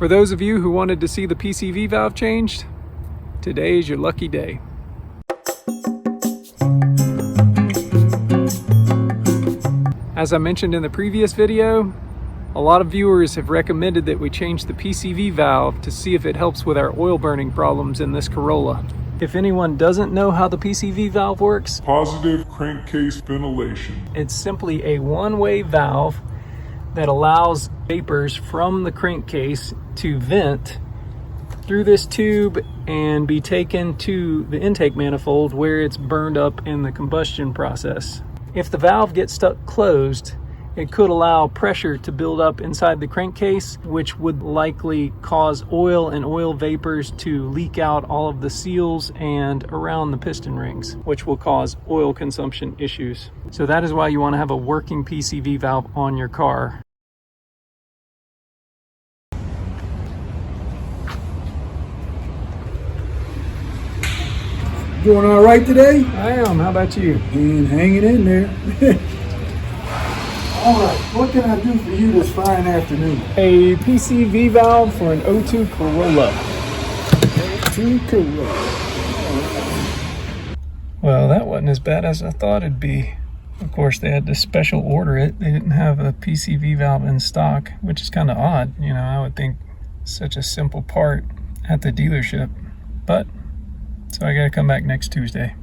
For those of you who wanted to see the PCV valve changed, today is your lucky day. As I mentioned in the previous video, a lot of viewers have recommended that we change the PCV valve to see if it helps with our oil burning problems in this Corolla. If anyone doesn't know how the PCV valve works, positive crankcase ventilation. It's simply a one-way valve that allows vapors from the crankcase to vent through this tube and be taken to the intake manifold where it's burned up in the combustion process. If the valve gets stuck closed, it could allow pressure to build up inside the crankcase, which would likely cause oil and oil vapors to leak out all of the seals and around the piston rings, which will cause oil consumption issues. So that is why you want to have a working PCV valve on your car. Doing all right today? I am. How about you? And hanging in there. All right, what can I do for you this fine afternoon? A PCV valve for an 02 Corolla. 02 Corolla. Well, that wasn't as bad as I thought it'd be. Of course, they had to special order it. They didn't have a PCV valve in stock, which is kind of odd. You know, I would think such a simple part at the dealership. But, so I gotta come back next Tuesday.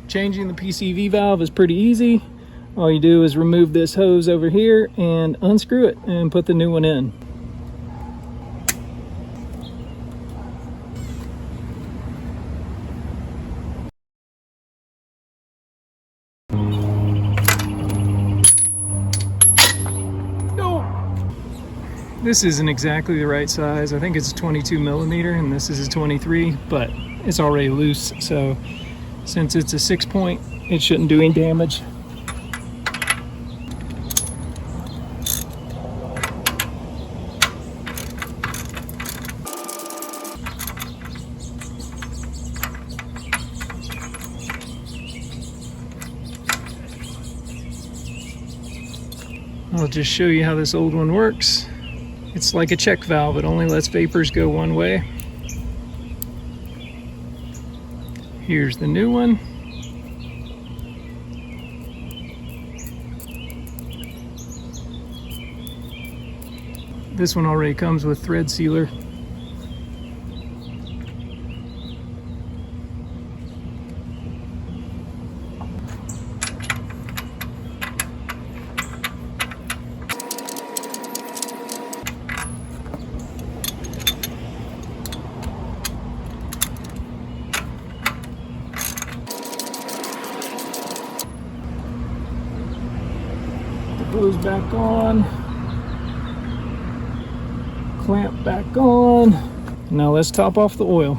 Changing the PCV valve is pretty easy. All you do is remove this hose over here and unscrew it and put the new one in. This isn't exactly the right size. I think it's 22 millimeter and this is a 23, but it's already loose, so since it's a 6-point, it shouldn't do any damage. I'll just show you how this old one works. It's like a check valve. It only lets vapors go one way. Here's the new one. This one already comes with thread sealer. Hose back on, clamp back on. Now let's top off the oil.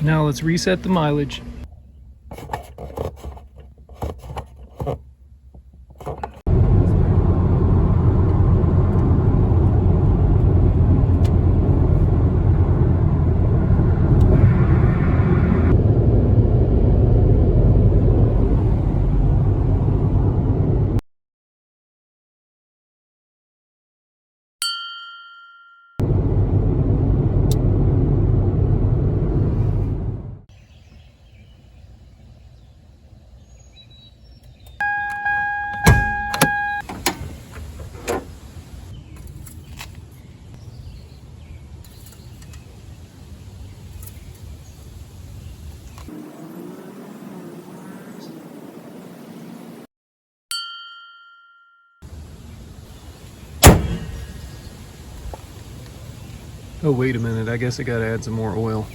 Now let's reset the mileage. Oh, wait a minute. I guess I gotta add some more oil.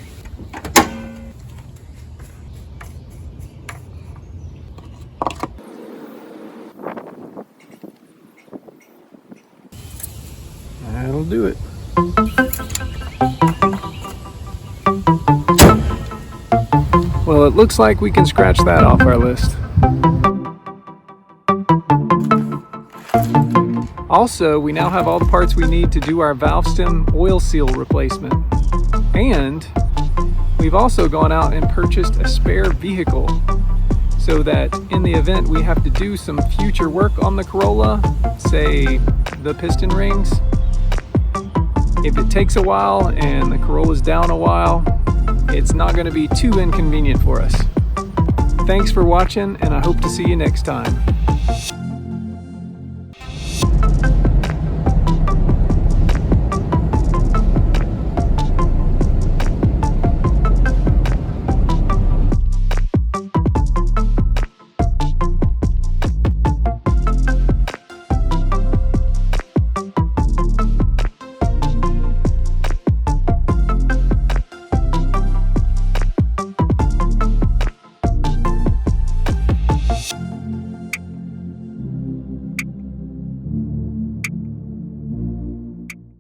That'll do it. Well, it looks like we can scratch that off our list. Also, we now have all the parts we need to do our valve stem oil seal replacement. And we've also gone out and purchased a spare vehicle so that in the event we have to do some future work on the Corolla, say the piston rings, if it takes a while and the Corolla's down a while, it's not going to be too inconvenient for us. Thanks for watching, and I hope to see you next time.